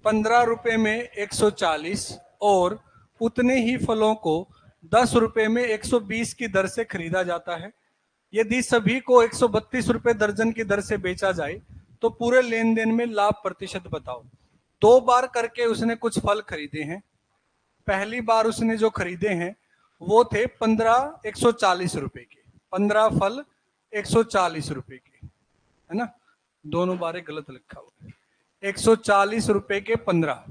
15 रुपए में 140 और उतने ही फलों को 10 रुपए में 120 की दर से खरीदा जाता है। यदि सभी को 132 रुपए दर्जन की दर से बेचा जाए तो पूरे लेन देन में लाभ प्रतिशत बताओ। 2 बार करके उसने कुछ फल खरीदे हैं। पहली बार उसने जो खरीदे हैं वो थे 15 140 रुपए के, 15 फल 140 रुपए के, है ना। दोनों बारें गलत लिखा हुआ है, 140 रुपए के 15।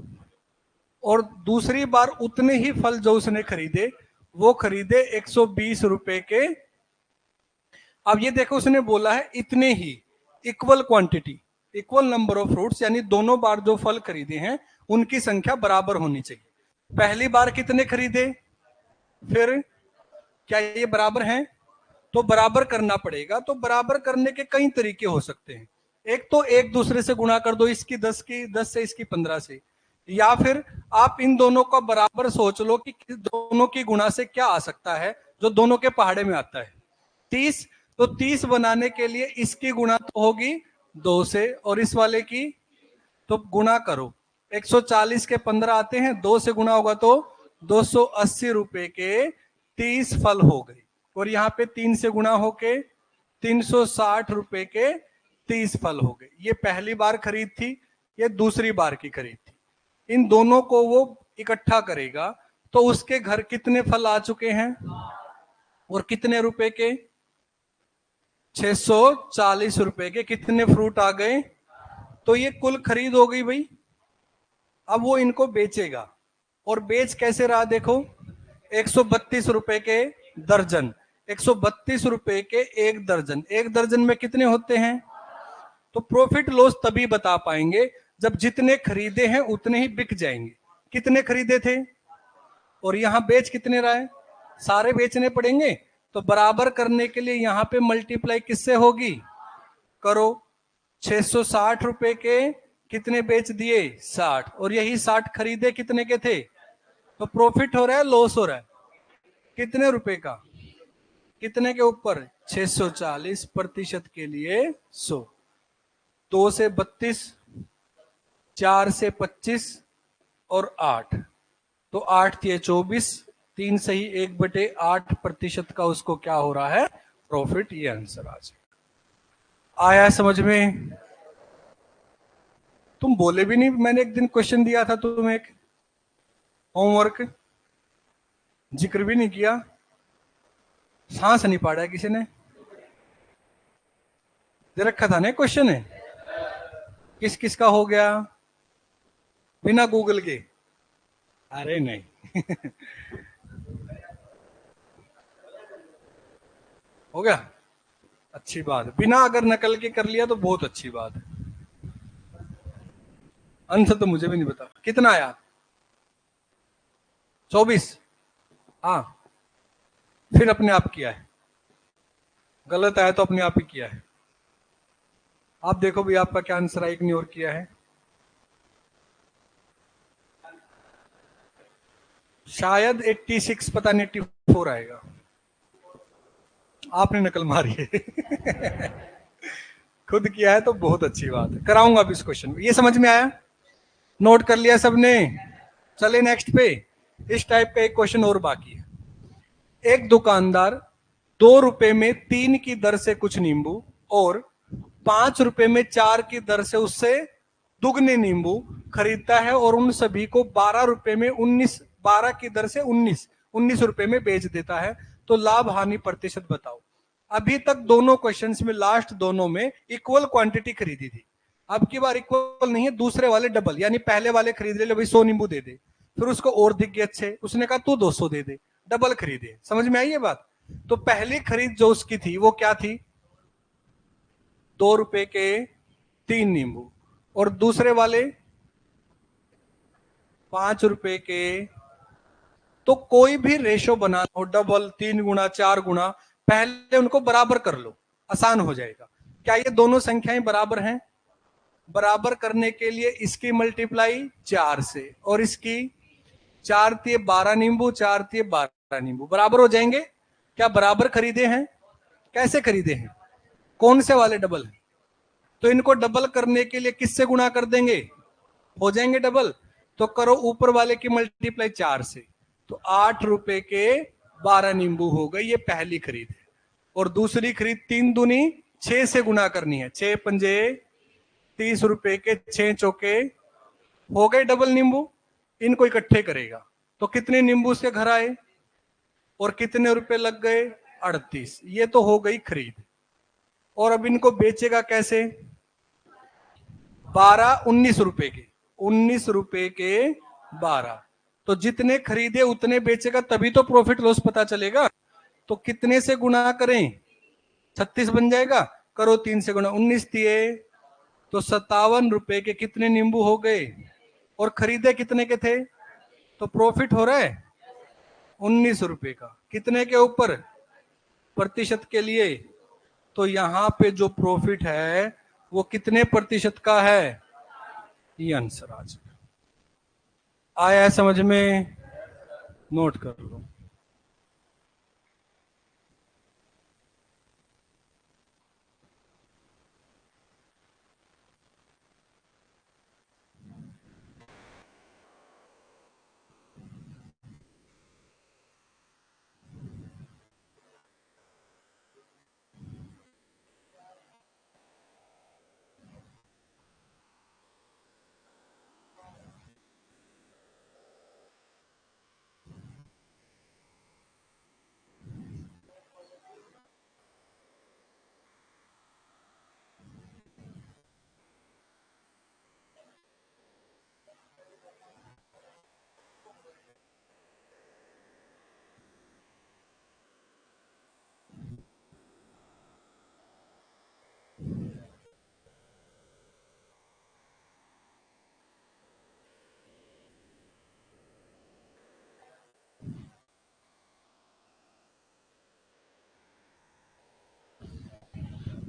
और दूसरी बार उतने ही फल जो उसने खरीदे वो खरीदे 120 रुपए के। अब ये देखो उसने बोला है इतने ही, equal quantity, equal number of fruits, यानी दोनों बार जो फल खरीदे हैं उनकी संख्या बराबर होनी चाहिए। पहली बार कितने खरीदे, फिर क्या ये बराबर हैं? तो बराबर करना पड़ेगा। तो बराबर करने के कई तरीके हो सकते हैं। एक तो एक दूसरे से गुणा कर दो, इसकी 10 से इसकी 15 से, या फिर आप इन दोनों का बराबर सोच लो कि दोनों की गुणा से क्या आ सकता है जो दोनों के पहाड़े में आता है, 30। तो 30 बनाने के लिए इसकी गुणा तो होगी 2 से और इस वाले की, तो गुणा करो। 140 के 15 आते हैं, 2 से गुणा होगा तो 280 रुपए के 30 फल हो गए। और यहाँ पे 3 से गुणा होके 360 रुपए के 30 फल हो गए। ये पहली बार खरीद थी, ये दूसरी बार की खरीद थी। इन दोनों को वो इकट्ठा करेगा तो उसके घर कितने फल आ चुके हैं और कितने रुपए के? 640 रुपए के कितने फ्रूट आ गए? तो ये कुल खरीद हो गई भाई। अब वो इनको बेचेगा, और बेच कैसे रहा देखो, 132 रुपए के दर्जन, 132 रुपए के एक दर्जन। एक दर्जन में कितने होते हैं? तो प्रॉफिट लॉस तभी बता पाएंगे जब जितने खरीदे हैं उतने ही बिक जाएंगे। कितने खरीदे थे और यहां बेच कितने रहा है? सारे बेचने पड़ेंगे। तो बराबर करने के लिए यहां पे मल्टीप्लाई किससे होगी? करो। 660 रुपए के कितने बेच दिए? 60। और यही 60 खरीदे कितने के थे? तो प्रॉफिट हो रहा है लॉस हो रहा है? कितने रुपए का? कितने के ऊपर? 640% के लिए 100। 2 से 32, 4 से 25 और 8, तो 8 थी 24, 3 सही 1/8% का उसको क्या हो रहा है? प्रॉफिट। ये आंसर आ जाएगा। आया समझ में? तुम बोले भी नहीं। मैंने एक दिन क्वेश्चन दिया था तुम्हें, एक होमवर्क, जिक्र भी नहीं किया, सांस नहीं पाड़ा किसी ने। दे रखा था ना क्वेश्चन है, किस किस का हो गया बिना गूगल के? अरे नहीं हो गया, अच्छी बात। बिना अगर नकल के कर लिया तो बहुत अच्छी बात है। आंसर तो मुझे भी नहीं पता कितना आया। 24। हाँ, फिर अपने आप किया है। गलत आया तो अपने आप ही किया है। आप देखो भी आपका क्या आंसर है, एक ने और किया है। शायद 86, पता नहीं 84 आएगा। आपने नकल मारी है खुद किया है तो बहुत अच्छी बात है। कराऊंगा अब इस क्वेश्चन। ये समझ में आया? नोट कर लिया सबने? चले नेक्स्ट पे। इस टाइप का एक क्वेश्चन और बाकी है। एक दुकानदार 2 रुपए में 3 की दर से कुछ नींबू और 5 रुपए में 4 की दर से उससे दुगने नींबू खरीदता है और उन सभी को 12 रुपए में 12 की दर से 19 रुपए में बेच देता है। तो लाभ हानि प्रतिशत बताओ। अभी तक दोनों क्वेश्चंस में, लास्ट दोनों में इक्वल क्वांटिटी खरीदी थी। अब की बार इक्वल नहीं है, दूसरे वाले डबल। यानी पहले वाले खरीद ले भाई 100 नींबू दे दे, फिर उसको और दिख गए अच्छे, उसने कहा तू 200 दे दे, डबल खरीदे। समझ में आई ये बात? तो पहली खरीद जो उसकी थी वो क्या थी? 2 रुपए के 3 नींबू, और दूसरे वाले 5 रुपए के। तो कोई भी रेशो बना लो, डबल, 3 गुना, 4 गुना, पहले उनको बराबर कर लो, आसान हो जाएगा। क्या ये दोनों संख्याएं बराबर हैं? बराबर करने के लिए इसकी मल्टीप्लाई 4 से और इसकी, 4 थी 12 नींबू, 4 थी 12 नींबू, बराबर हो जाएंगे। क्या बराबर खरीदे हैं? कैसे खरीदे हैं? कौन से वाले डबल? तो इनको डबल करने के लिए किससे गुणा कर देंगे? हो जाएंगे डबल। तो करो ऊपर वाले की मल्टीप्लाई 4 से, तो 8 रुपए के 12 नींबू हो गए, ये पहली खरीद है। और दूसरी खरीद 3 दूनी 6 से गुना करनी है, 6 पंजे 30 रुपए के 6 चौके हो गए डबल नींबू। इनको इकट्ठे करेगा तो कितने नींबू से घर आए और कितने रुपए लग गए, 38। ये तो हो गई खरीद। और अब इनको बेचेगा कैसे, 12 19 रुपए के, 19 रुपए के 12, तो जितने खरीदे उतने बेचेगा, तभी तो प्रॉफिट लॉस पता चलेगा। तो कितने से गुना करें, 36 बन जाएगा, करो 3 से गुना, 19 दिए तो 57 रुपए के कितने नींबू हो गए, और खरीदे कितने के थे, तो प्रॉफिट हो रहा है 19 रुपए का। कितने के ऊपर, प्रतिशत के लिए, तो यहां पे जो प्रॉफिट है वो कितने प्रतिशत का है, ये आंसर आ जाएगा। आया है समझ में, नोट कर लो।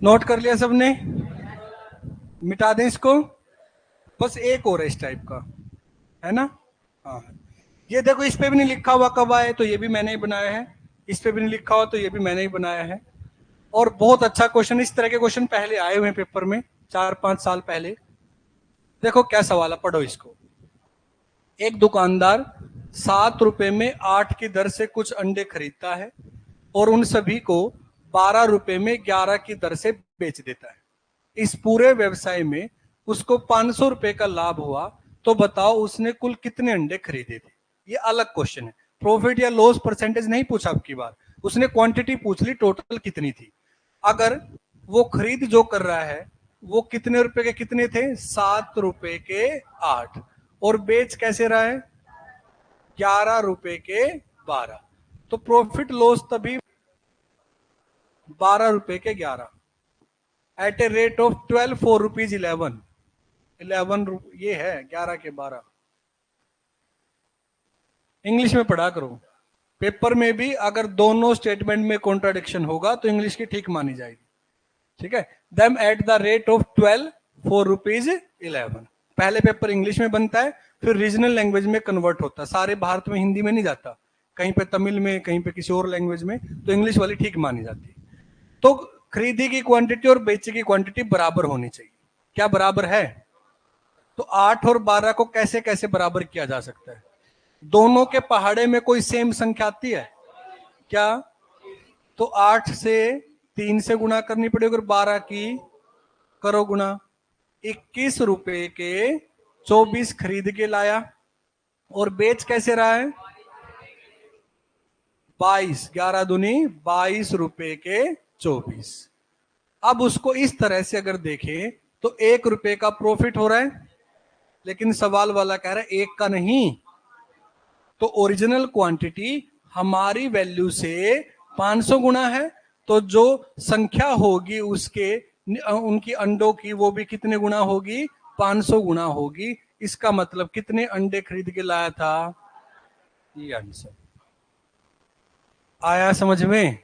नोट कर लिया सबने, मिटा दें इसको, बस एक और है इस टाइप का, है ना। हाँ, ये देखो इस पे भी नहीं लिखा हुआ कब आए, तो ये भी मैंने ही बनाया है। इस पे भी नहीं लिखा हुआ, तो ये भी मैंने ही बनाया है। और बहुत अच्छा क्वेश्चन, इस तरह के क्वेश्चन पहले आए हुए हैं पेपर में 4-5 साल पहले। देखो क्या सवाल है, पढ़ो इसको। एक दुकानदार 7 रुपए में 8 की दर से कुछ अंडे खरीदता है और उन सभी को 12 रुपए में 11 की दर से बेच देता है। इस पूरे व्यवसाय में उसको 500 रुपए का लाभ हुआ, तो बताओ उसने कुल कितने अंडे खरीदे थे। ये अलग क्वेश्चन है, प्रॉफिट या लॉस परसेंटेज नहीं पूछा अब की बार, उसने क्वांटिटी पूछ ली, टोटल कितनी थी। अगर वो खरीद जो कर रहा है वो कितने रुपए के कितने थे, 7 रुपए के 8, और बेच कैसे रहा है, 11 रुपए के 12, तो प्रॉफिट लॉस तभी 12 रुपए के 11 at a rate of 12 4 rupees 11, 11 ये है 11 के 12। इंग्लिश में पढ़ा करो, पेपर में भी अगर दोनों स्टेटमेंट में कॉन्ट्राडिक्शन होगा तो इंग्लिश की ठीक मानी जाएगी, ठीक है। Them at the rate of 12 4 rupees 11, पहले पेपर इंग्लिश में बनता है, फिर रीजनल लैंग्वेज में कन्वर्ट होता है। सारे भारत में हिंदी में नहीं जाता, कहीं पे तमिल में, कहीं पे किसी और लैंग्वेज में, तो इंग्लिश वाली ठीक मानी जाती है। तो खरीदी की क्वांटिटी और बेची की क्वांटिटी बराबर होनी चाहिए। क्या बराबर है, तो 8 और 12 को कैसे कैसे बराबर किया जा सकता है, दोनों के पहाड़े में कोई सेम संख्या आती है क्या, तो 8 से 3 से गुणा करनी पड़ेगी, और 12 की करो गुणा, 21 रुपए के 24 खरीद के लाया, और बेच कैसे रहा है, 22, 11 दूनी 22 रुपए के 24। अब उसको इस तरह से अगर देखें तो 1 रुपए का प्रॉफिट हो रहा है, लेकिन सवाल वाला कह रहा है 1 का नहीं, तो ओरिजिनल क्वांटिटी हमारी वैल्यू से 500 गुना है, तो जो संख्या होगी उसके उनकी अंडों की वो भी कितने गुना होगी, 500 गुना होगी। इसका मतलब कितने अंडे खरीद के लाया था, ये आंसर आया समझ में।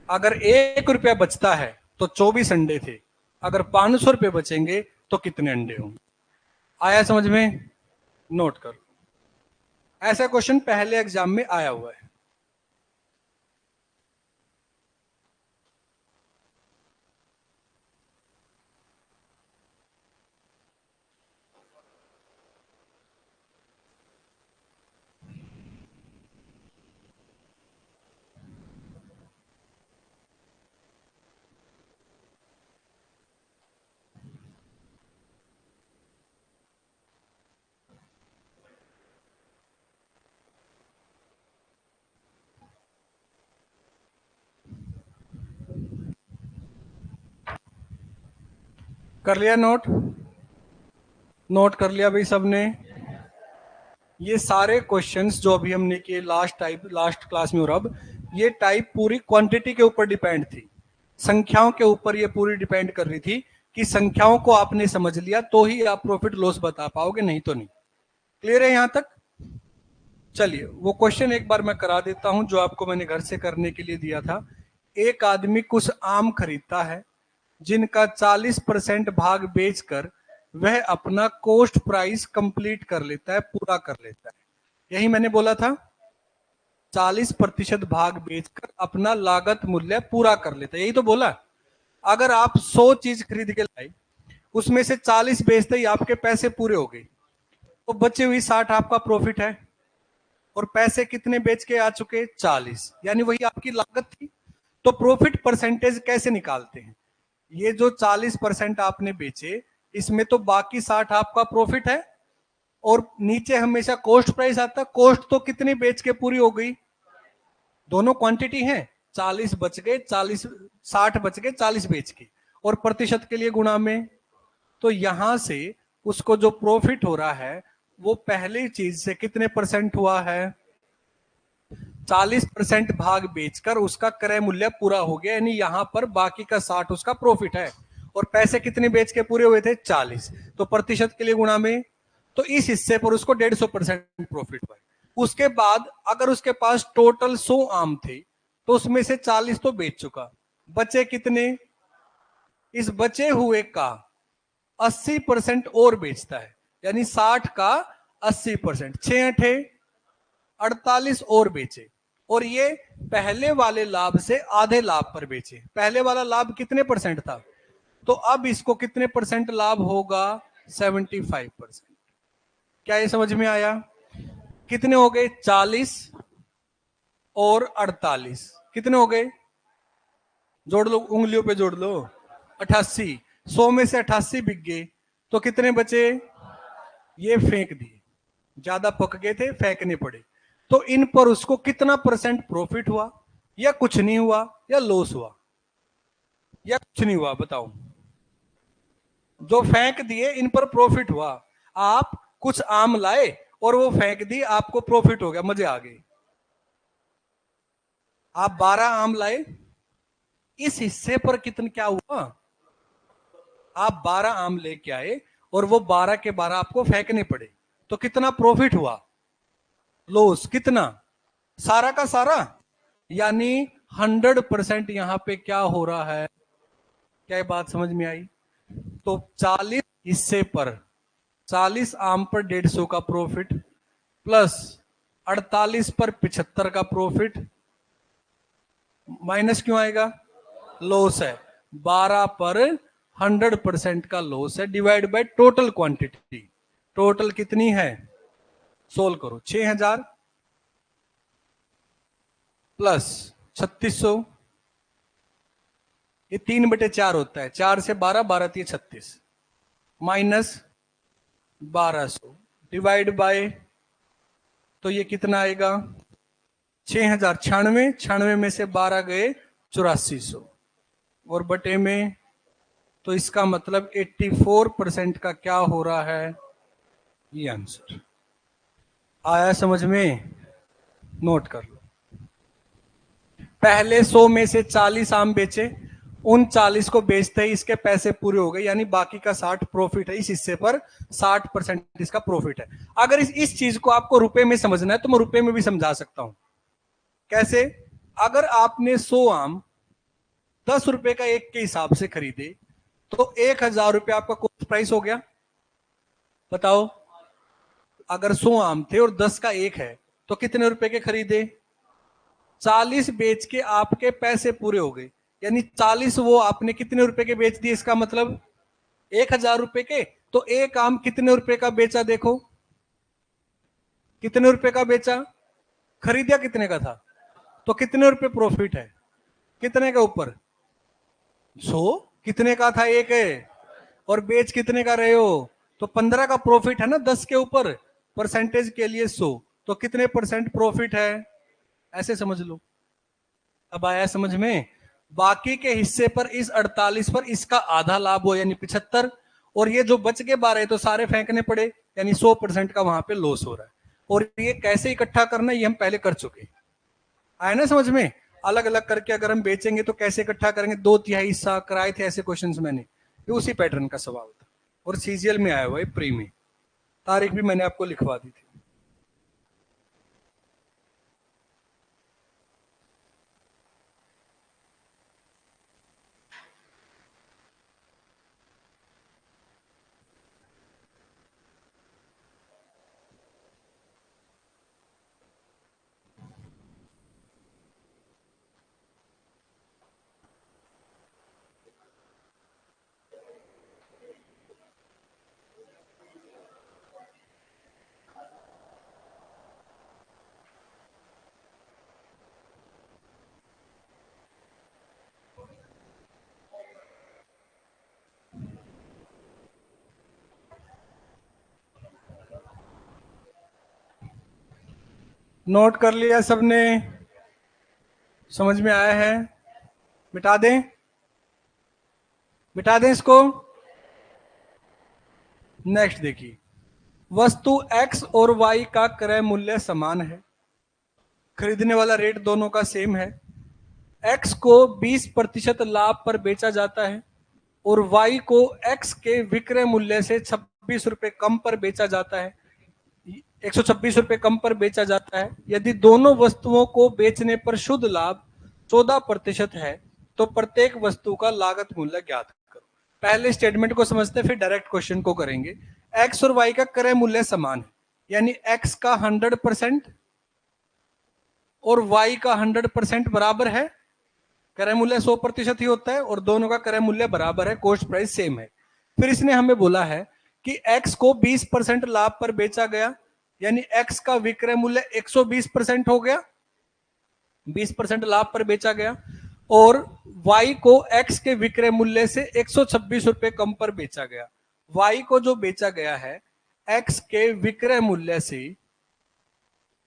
अगर 1 रुपया बचता है तो 24 अंडे थे, अगर 500 रुपये बचेंगे तो कितने अंडे होंगे। आया समझ में, नोट करो, ऐसा क्वेश्चन पहले एग्जाम में आया हुआ है। कर लिया नोट? नोट कर लिया भाई सबने? ये सारे क्वेश्चंस जो अभी हमने किए लास्ट क्लास में, और अब ये टाइप पूरी क्वांटिटी के ऊपर डिपेंड थी, संख्याओं के ऊपर ये पूरी डिपेंड कर रही थी कि संख्याओं को आपने समझ लिया तो ही आप प्रॉफिट लॉस बता पाओगे, नहीं तो नहीं। क्लियर है यहां तक? चलिए वो क्वेश्चन एक बार मैं करा देता हूं जो आपको मैंने घर से करने के लिए दिया था। एक आदमी कुछ आम खरीदता है जिनका 40% भाग बेचकर वह अपना कॉस्ट प्राइस कंप्लीट कर लेता है, पूरा कर लेता है। यही मैंने बोला था, 40% भाग बेचकर अपना लागत मूल्य पूरा कर लेता है, यही तो बोला। अगर आप 100 चीज खरीद के लाए, उसमें से 40 बेचते ही आपके पैसे पूरे हो गए, तो बचे हुई 60 आपका प्रॉफिट है। और पैसे कितने बेच के आ चुके? 40, यानी वही आपकी लागत थी। तो प्रॉफिट परसेंटेज कैसे निकालते हैं? ये जो 40% आपने बेचे, इसमें तो बाकी 60 आपका प्रॉफिट है, और नीचे हमेशा कॉस्ट प्राइस आता है। कॉस्ट तो कितनी बेच के पूरी हो गई? दोनों क्वांटिटी है, 40 बच गए, 40 60 बच गए 40 बेच के, और प्रतिशत के लिए गुणा में। तो यहां से उसको जो प्रॉफिट हो रहा है वो पहली चीज से कितने परसेंट हुआ है? 40% भाग बेचकर उसका क्रय मूल्य पूरा हो गया, यानी यहां पर बाकी का 60 उसका प्रॉफिट है। और पैसे कितने बेच के पूरे हुए थे? 40, तो प्रतिशत के लिए गुणा में। तो इस हिस्से पर उसको 150% प्रॉफिट हुआ। उसके बाद अगर उसके पास टोटल 100 आम थे तो उसमें से 40 तो बेच चुका, बचे कितने? इस बचे हुए का 80% और बेचता है, यानी 60 का 80%, 6 अठे 48 और बेचे। और ये पहले वाले लाभ से आधे लाभ पर बेचे। पहले वाला लाभ कितने परसेंट था? तो अब इसको कितने परसेंट लाभ होगा? 75%। क्या ये समझ में आया? कितने हो गए? 40 और 48 कितने हो गए? जोड़ लो, उंगलियों पे जोड़ लो। 88। 100 में से 88 बिक गए, तो कितने बचे? ये फेंक दिए, ज्यादा पक गए थे, फेंकने पड़े। तो इन पर उसको कितना परसेंट प्रॉफिट हुआ? या कुछ नहीं हुआ, या लॉस हुआ, या कुछ नहीं हुआ? बताओ। जो फेंक दिए इन पर प्रॉफिट हुआ। आप कुछ आम लाए और वो फेंक दी, आपको प्रॉफिट हो गया, मजे आ गए। आप 12 आम लाए, इस हिस्से पर कितना क्या हुआ? आप 12 आम लेके आए और वो 12 के 12 आपको फेंकने पड़े, तो कितना प्रॉफिट हुआ? लॉस कितना? सारा का सारा, यानी 100% यहां पे क्या हो रहा है? क्या ये बात समझ में आई? तो 40 हिस्से पर, 40 आम पर 150 का प्रॉफिट, प्लस 48 पर 75 का प्रॉफिट, माइनस क्यों आएगा? लॉस है। 12 पर 100% का लॉस है, divide by total quantity. Total कितनी है? सोल्व करो। 6000 प्लस 3600, ये 3/4 होता है। 4 से 12, 12 3 36, माइनस 1200 डिवाइड बाय, तो ये कितना आएगा? 6096। 96 में से 12 गए 8400, और बटे में, तो इसका मतलब 84% का क्या हो रहा है? ये आंसर आया समझ में? नोट कर लो। पहले 100 में से 40 आम बेचे, उन 40 को बेचते ही इसके पैसे पूरे हो गए, यानी बाकी का 60 प्रॉफिट है। इस हिस्से पर 60% इसका प्रॉफिट है। अगर इस चीज को आपको रुपए में समझना है तो मैं रुपए में भी समझा सकता हूं। कैसे? अगर आपने 100 आम 10 रुपए का एक के हिसाब से खरीदे, तो 1000 रुपए आपका कॉस्ट प्राइस हो गया। बताओ, अगर 100 आम थे और 10 का एक है, तो कितने रुपए के खरीदे? 40 बेच के आपके पैसे पूरे हो गए, यानी 40 वो आपने कितने रुपए के बेच दिए? इसका मतलब 1000 रुपए के। तो एक आम कितने रुपए का बेचा? देखो कितने रुपए का बेचा, खरीदा कितने का था, तो कितने रुपए प्रॉफिट है? कितने का ऊपर? 100। कितने का था? एक है। और बेच कितने का रहे हो? तो 15 का प्रॉफिट है ना, 10 के ऊपर परसेंटेज के लिए 100, तो कितने परसेंट प्रॉफिट है? ऐसे समझ लो। अब आया समझ में? बाकी के हिस्से पर इस 48 पर इसका आधा लाभ हो यानी 75, और ये जो बच के 12 तो सारे फेंकने पड़े यानी 100% का वहां पे लॉस हो रहा है। और ये कैसे इकट्ठा करना ये हम पहले कर चुके, आए ना समझ में। अलग अलग करके अगर हम बेचेंगे तो कैसे इकट्ठा करेंगे, 2/3 हिस्सा कराए थे ऐसे क्वेश्चंस मैंने, ये उसी पैटर्न का सवाल था और सीजीएल में आया हुआ है प्री में, तारीख भी मैंने आपको लिखवा दी थी। नोट कर लिया सबने, समझ में आया है? मिटा दें, मिटा दें इसको। नेक्स्ट देखिए, वस्तु x और y का क्रय मूल्य समान है, खरीदने वाला रेट दोनों का सेम है। x को 20% लाभ पर बेचा जाता है और y को x के विक्रय मूल्य से 26 रुपए कम पर बेचा जाता है, 126 रुपए कम पर बेचा जाता है। यदि दोनों वस्तुओं को बेचने पर शुद्ध लाभ 14% है तो प्रत्येक वस्तु का लागत मूल्य ज्ञात करो। पहले स्टेटमेंट को समझते फिर डायरेक्ट क्वेश्चन को करेंगे। एक्स और वाई का क्रय मूल्य समान है, यानी एक्स का 100% और वाई का 100% बराबर है। क्रय मूल्य 100% ही होता है और दोनों का क्रय मूल्य बराबर है, कॉस्ट प्राइस सेम है। फिर इसने हमें बोला है कि एक्स को 20% लाभ पर बेचा गया, यानी एक्स का विक्रय मूल्य 120% हो गया, 20% लाभ पर बेचा गया, और y को x के विक्रय मूल्य से 126 रुपए कम पर बेचा गया। y को जो बेचा गया है x के विक्रय मूल्य से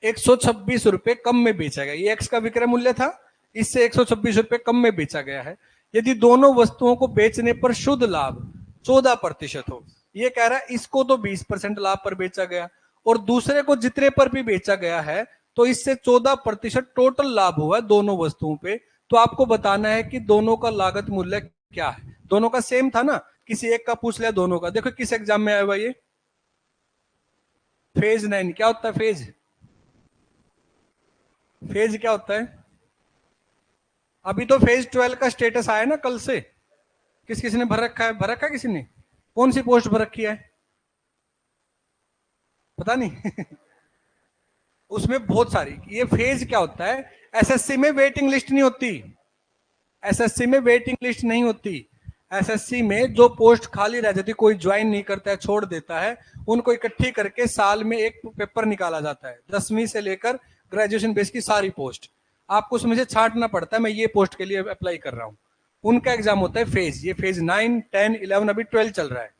126 रुपए कम में बेचा गया, ये x का विक्रय मूल्य था, इससे 126 रुपए कम में बेचा गया है। यदि दोनों वस्तुओं को बेचने पर शुद्ध लाभ 14% हो, ये कह रहा है इसको तो 20% लाभ पर बेचा गया और दूसरे को जितने पर भी बेचा गया है तो इससे 14% टोटल लाभ हुआ है दोनों वस्तुओं पे। तो आपको बताना है कि दोनों का लागत मूल्य क्या है। दोनों का सेम था ना, किसी एक का पूछ लिया दोनों का। देखो किस एग्जाम में आया हुआ ये, फेज 9 क्या होता है? फेज क्या होता है? अभी तो फेज 12 का स्टेटस आया ना कल से, किस किसी ने भर रखा है? भर रखा है किसी ने? कौन सी पोस्ट भर रखी है पता नहीं उसमें बहुत सारी। ये फेज क्या होता है? एसएससी में वेटिंग लिस्ट नहीं होती, एसएससी में वेटिंग लिस्ट नहीं होती। एसएससी में जो पोस्ट खाली रह जाती, कोई ज्वाइन नहीं करता है, छोड़ देता है, उनको इकट्ठी करके साल में एक पेपर निकाला जाता है, 10वीं से लेकर ग्रेजुएशन बेस की सारी पोस्ट। आपको उसमें से छांटना पड़ता है, मैं ये पोस्ट के लिए अप्लाई कर रहा हूँ। उनका एग्जाम होता है फेज। ये फेज 9, 10, 11, अभी 12 चल रहा है।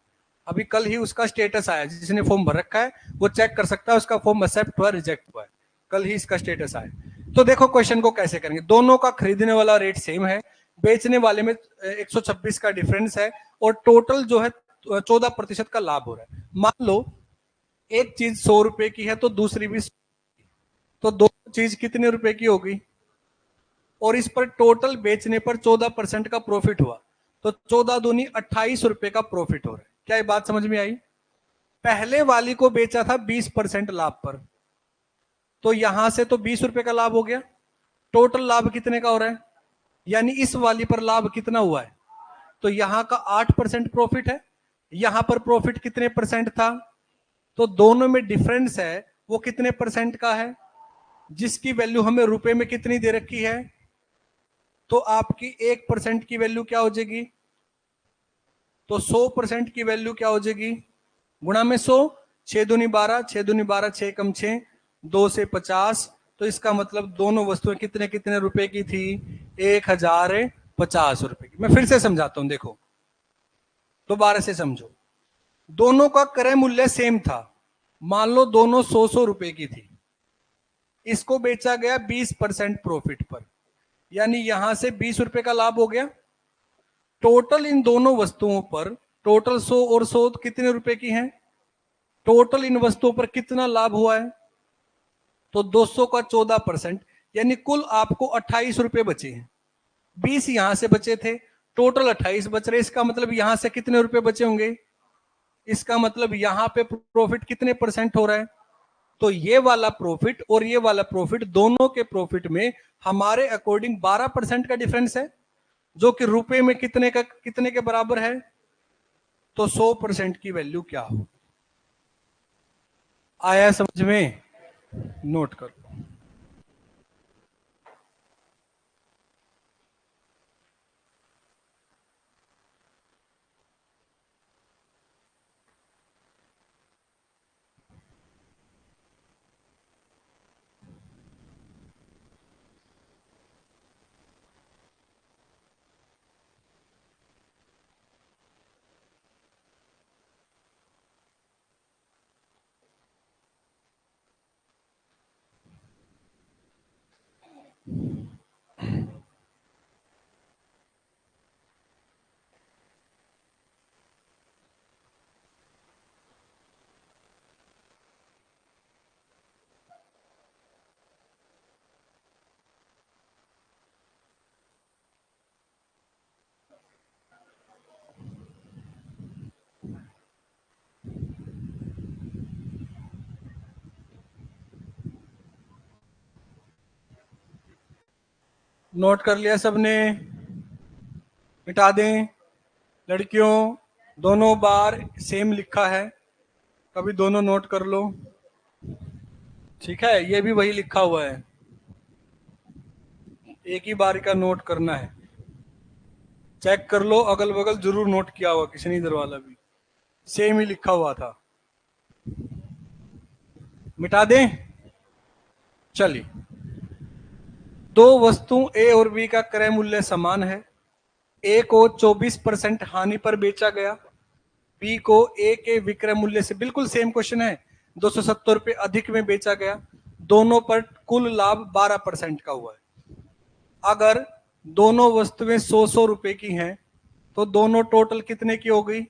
अभी कल ही उसका स्टेटस आया, जिसने फॉर्म भर रखा है वो चेक कर सकता है उसका फॉर्म एक्सेप्ट हुआ रिजेक्ट हुआ है, कल ही इसका स्टेटस आया। तो देखो क्वेश्चन को कैसे करेंगे। दोनों का खरीदने वाला रेट सेम है, बेचने वाले में 126 का डिफरेंस है और टोटल जो है 14% का लाभ हो रहा है। मान लो एक चीज 100 रुपए की है तो दूसरी भी 100, तो दो चीज कितने रुपए की होगी? और इस पर टोटल बेचने पर 14% का प्रॉफिट हुआ, तो 14 दूनी 28 रुपए का प्रॉफिट हो रहा है। क्या ये बात समझ में आई? पहले वाली को बेचा था 20% लाभ पर, तो यहां से तो 20 रुपए का लाभ हो गया, टोटल लाभ कितने का हो रहा है? यानी इस वाली पर लाभ कितना हुआ है? तो यहां का 8% प्रॉफिट है, यहां पर प्रॉफिट कितने परसेंट था? तो दोनों में डिफरेंस है वो कितने परसेंट का है, जिसकी वैल्यू हमें रुपए में कितनी दे रखी है? तो आपकी 1% की वैल्यू क्या हो जाएगी? तो 100% की वैल्यू क्या हो जाएगी? गुणा में 100, 6 दूनी 12, 6 दूनी 12, 6 कम 6, 2 से 50। तो इसका मतलब दोनों वस्तुएं कितने कितने रुपए की थी? 1050 रुपए की। मैं फिर से समझाता हूं, देखो दोबारा से समझो। दोनों का क्रय मूल्य सेम था, मान लो दोनों 100 रुपए की थी, इसको बेचा गया 20% प्रॉफिट पर, यानी यहां से 20 रुपए का लाभ हो गया। टोटल इन दोनों वस्तुओं पर टोटल 100 और 100 कितने रुपए की हैं? टोटल इन वस्तुओं पर कितना लाभ हुआ है? तो 200 का 14%, यानी कुल आपको 28 रुपए बचे हैं। 20 यहां से बचे थे, टोटल 28 बच रहे। इसका मतलब यहां से कितने रुपए बचे होंगे? इसका मतलब यहां पे प्रॉफिट कितने परसेंट हो रहा है? तो ये वाला प्रॉफिट और ये वाला प्रॉफिट, दोनों के प्रॉफिट में हमारे अकॉर्डिंग 12% का डिफरेंस है, जो कि रुपए में कितने के बराबर है? तो 100% की वैल्यू क्या हो? आया समझ में? नोट करो। नोट कर लिया सबने? मिटा दें? लड़कियों, दोनों बार सेम लिखा है, कभी दोनों नोट कर लो। ठीक है, ये भी वही लिखा हुआ है, एक ही बार का नोट करना है। चेक कर लो, अगल बगल जरूर नोट किया हुआ किसी ने, इधर वाला भी सेम ही लिखा हुआ था। मिटा दें? चलिए, दो वस्तु ए और बी का क्रय मूल्य समान है। ए को 24% हानि पर बेचा गया, बी को ए के विक्रय मूल्य से, बिल्कुल सेम क्वेश्चन है, 270 रुपए अधिक में बेचा गया। दोनों पर कुल लाभ 12% का हुआ है। अगर दोनों वस्तुएं 100 रुपए की हैं तो दोनों टोटल कितने की हो गई?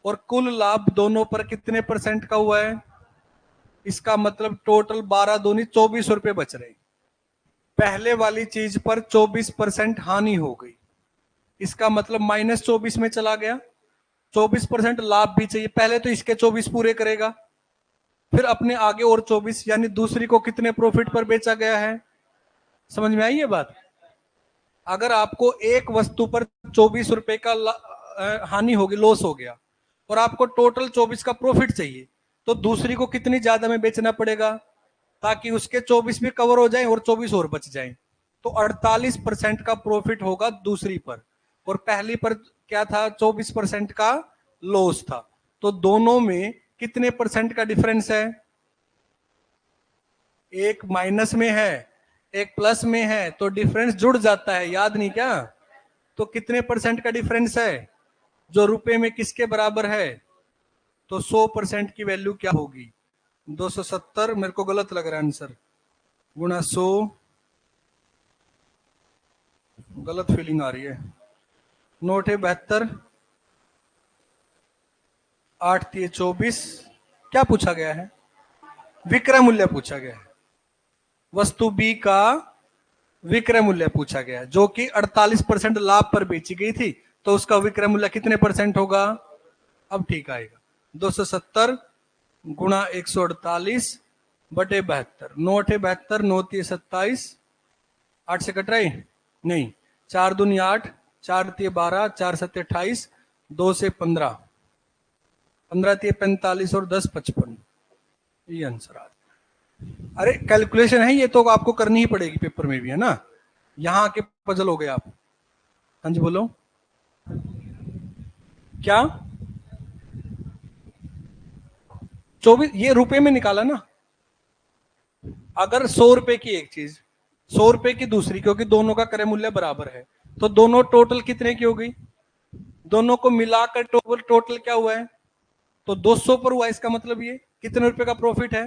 और कुल लाभ दोनों पर कितने परसेंट का हुआ है? इसका मतलब टोटल 12 दूनी 24 रुपए बच रहे। पहले वाली चीज पर 24% हानि हो गई, इसका मतलब -24 में चला गया। 24% लाभ भी चाहिए, पहले तो इसके 24 पूरे करेगा, फिर अपने आगे और 24, यानी दूसरी को कितने प्रॉफिट पर बेचा गया है? समझ में आई ये बात? अगर आपको एक वस्तु पर 24 रुपए का हानि होगी, लॉस हो गया, और आपको टोटल 24 का प्रॉफिट चाहिए, तो दूसरी को कितनी ज्यादा में बेचना पड़ेगा ताकि उसके 24 भी कवर हो जाए और 24 और बच जाए? तो 48% का प्रॉफिट होगा दूसरी पर, और पहली पर क्या था? 24% का लॉस था। तो दोनों में कितने परसेंट का डिफरेंस है? एक माइनस में है, एक प्लस में है, तो डिफरेंस जुड़ जाता है, याद नहीं क्या? तो कितने परसेंट का डिफरेंस है जो रुपए में किसके बराबर है? तो 100% की वैल्यू क्या होगी? 270, मेरे को गलत लग रहा है आंसर, गुणा 100, गलत फीलिंग आ रही है। नोट है 72, 8 3 24। क्या पूछा गया है? विक्रय मूल्य पूछा गया है, वस्तु बी का विक्रय मूल्य पूछा गया है, जो कि 48% लाभ पर बेची गई थी, तो उसका विक्रय मूल्य कितने परसेंट होगा? अब ठीक आएगा, 270 गुणा 148 बटे 72। 9 8 72, 9 3 27, 8 से कट रहा है नहीं, 4 दूनी 8, 4 3 12, 4 7 28, 2 से 15, 15 3 45 और 10 55, ये आंसर आ। अरे कैलकुलेशन है ये, तो आपको करनी ही पड़ेगी पेपर में भी, है ना? यहाँ के पजल हो गए आप। हाँ जी बोलो। क्या? 24 ये रुपए में निकाला ना। अगर 100 रुपए की एक चीज, 100 रुपए की दूसरी, क्योंकि दोनों का क्रय मूल्य बराबर है, तो दोनों टोटल कितने की हो गई? दोनों को मिलाकर टोटल क्या हुआ है? तो 200 पर हुआ, इसका मतलब ये कितने रुपए का प्रॉफिट है?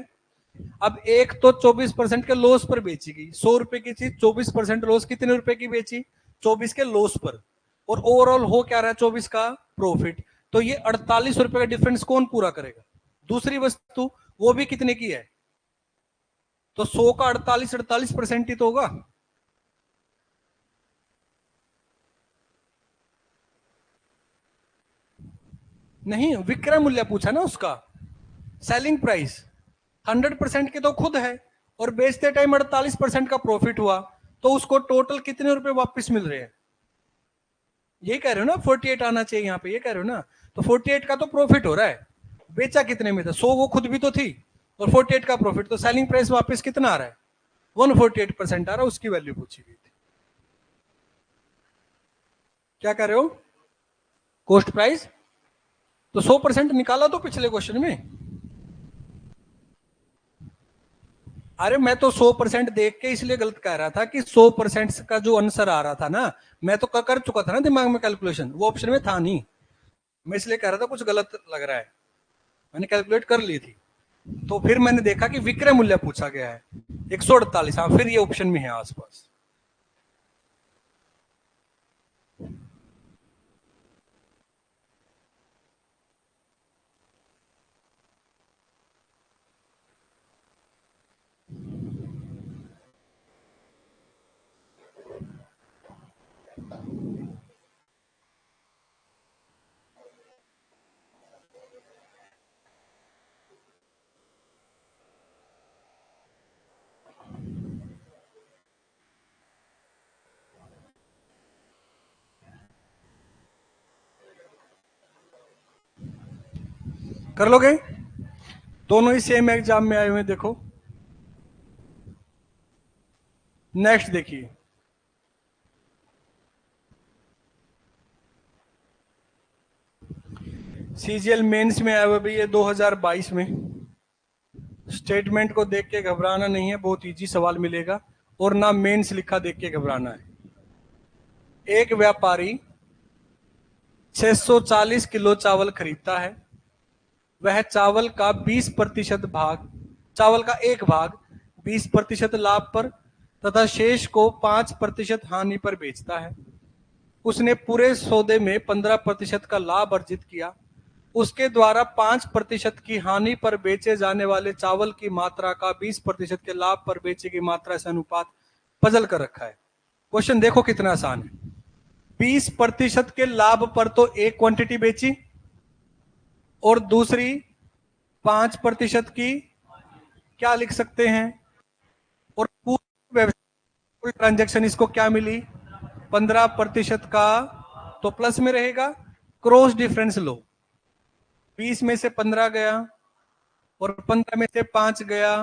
अब एक तो 24% के लॉस पर बेचेगी, 100 रुपए की चीज 24% लॉस, कितने रुपए की बेची? 24 के लॉस पर। और ओवरऑल हो क्या रहा है? 24 का प्रॉफिट। तो ये 48 रुपए का डिफरेंस कौन पूरा करेगा? दूसरी वस्तु, वो भी कितने की है? तो 100 का 48% ही तो होगा। नहीं, विक्रय मूल्य पूछा ना उसका, सेलिंग प्राइस। 100% की तो खुद है, और बेचते टाइम 48% का प्रॉफिट हुआ, तो उसको टोटल कितने रुपए वापस मिल रहे हैं? ये कह रहे हो ना 48 आना चाहिए यहाँ पे, ये कह रहे हो ना। तो 48 का तो प्रॉफिट हो रहा है। बेचा कितने में था? 100 वो खुद भी तो थी, और 48 का प्रॉफिट, तो सेलिंग प्राइस वापस कितना आ रहा है? 148% आ रहा है, उसकी वैल्यू पूछी गई थी। क्या कह रहे हो? कॉस्ट प्राइस तो 100% निकाला तो पिछले क्वेश्चन में। अरे मैं तो 100% देख के इसलिए गलत कह रहा था कि 100% का जो आंसर आ रहा था ना, मैं तो कर चुका था ना दिमाग में कैलकुलेशन, वो ऑप्शन में था नहीं। मैं इसलिए कह रहा था कुछ गलत लग रहा है, मैंने कैलकुलेट कर ली थी। तो फिर मैंने देखा कि विक्रय मूल्य पूछा गया है 148, हाँ फिर ये ऑप्शन में है आसपास। कर लोगे? दोनों ही सेम एग्जाम में आए हुए, देखो। नेक्स्ट देखिए, सीजीएल मेंस में आया हुआ भी ये 2022 में। स्टेटमेंट को देख के घबराना नहीं है, बहुत इजी सवाल मिलेगा, और ना मेंस लिखा देख के घबराना है। एक व्यापारी 640 किलो चावल खरीदता है। वह चावल का 20% भाग, चावल का एक भाग 20% लाभ पर तथा शेष को 5% हानि पर बेचता है। उसने पूरे सौदे में 15% का लाभ अर्जित किया। उसके द्वारा 5% की हानि पर बेचे जाने वाले चावल की मात्रा का 20% के लाभ पर बेचे की मात्रा से अनुपात पजल कर रखा है। क्वेश्चन देखो कितना आसान है। 20% के लाभ पर तो एक क्वांटिटी बेची, और दूसरी 5% की, क्या लिख सकते हैं? और पूरी ट्रांजेक्शन इसको क्या मिली? 15% का, तो प्लस में रहेगा। क्रॉस डिफरेंस लो, 20 में से 15 गया और 15 में से 5 गया,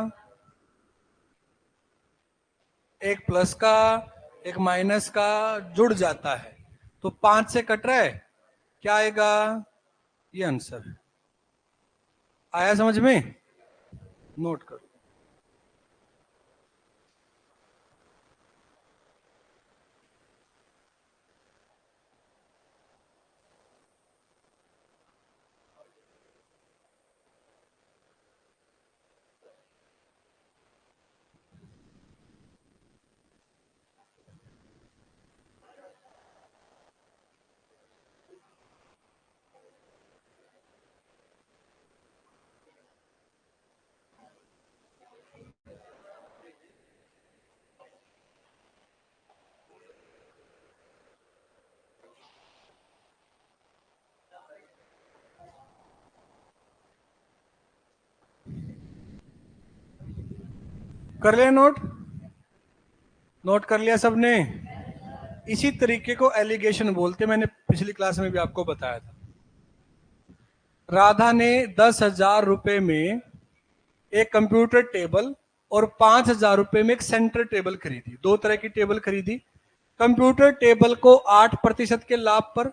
एक प्लस का एक माइनस का जुड़ जाता है, तो 5 से कट रहा है, क्या आएगा? ये आंसर आया समझ में? नोट करो। कर लिया नोट? नोट कर लिया सबने? इसी तरीके को एलिगेशन बोलते, मैंने पिछली क्लास में भी आपको बताया था। राधा ने 10,000 रुपए में एक कंप्यूटर टेबल और 5,000 रुपए में एक सेंटर टेबल खरीदी, दो तरह की टेबल खरीदी। कंप्यूटर टेबल को 8% के लाभ पर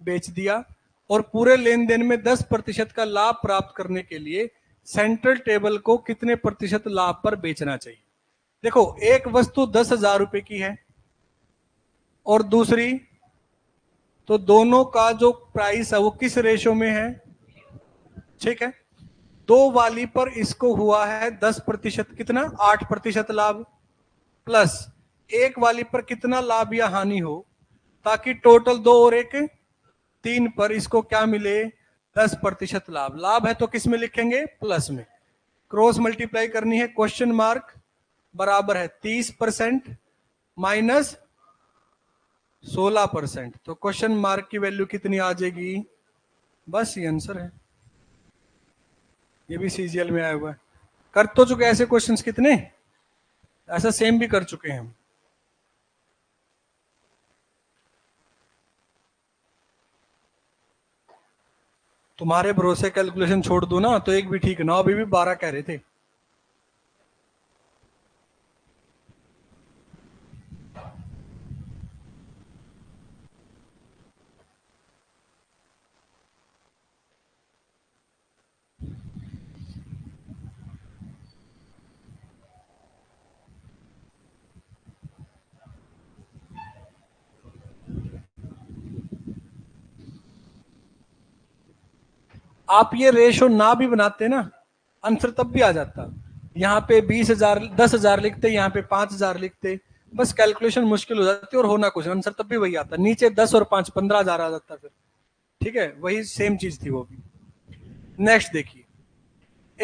बेच दिया, और पूरे लेन देन में 10% का लाभ प्राप्त करने के लिए सेंट्रल टेबल को कितने प्रतिशत लाभ पर बेचना चाहिए? देखो, एक वस्तु 10,000 रुपए की है और दूसरी, तो दोनों का जो प्राइस है वो किस रेशो में है? ठीक है, 2 वाली पर इसको हुआ है 10%, कितना 8% लाभ, प्लस 1 वाली पर कितना लाभ या हानि हो, ताकि टोटल 2 और 1 3 पर इसको क्या मिले 10% लाभ। लाभ है तो किस में लिखेंगे, प्लस में। क्रॉस मल्टीप्लाई करनी है, क्वेश्चन मार्क बराबर है 30% माइनस 16%, तो क्वेश्चन मार्क की वैल्यू कितनी आ जाएगी, बस ये आंसर है। ये भी सीजीएल में आया हुआ है, कर तो चुके ऐसे क्वेश्चंस कितने, ऐसा सेम भी कर चुके हैं हम। तुम्हारे भरोसे कैलकुलेशन छोड़ दो ना तो एक भी ठीक ना, अभी भी 12 कह रहे थे। आप ये रेशो ना भी बनाते ना, आंसर तब भी आ जाता। यहाँ पे 20,000 10,000 लिखते, यहाँ पे 5,000 लिखते, बस कैलकुलेशन मुश्किल हो जाती और होना कुछ, आंसर तब भी वही आता, नीचे 10 और 5 15,000 आ जाता फिर। ठीक है, वही सेम चीज थी वो भी। नेक्स्ट देखिए,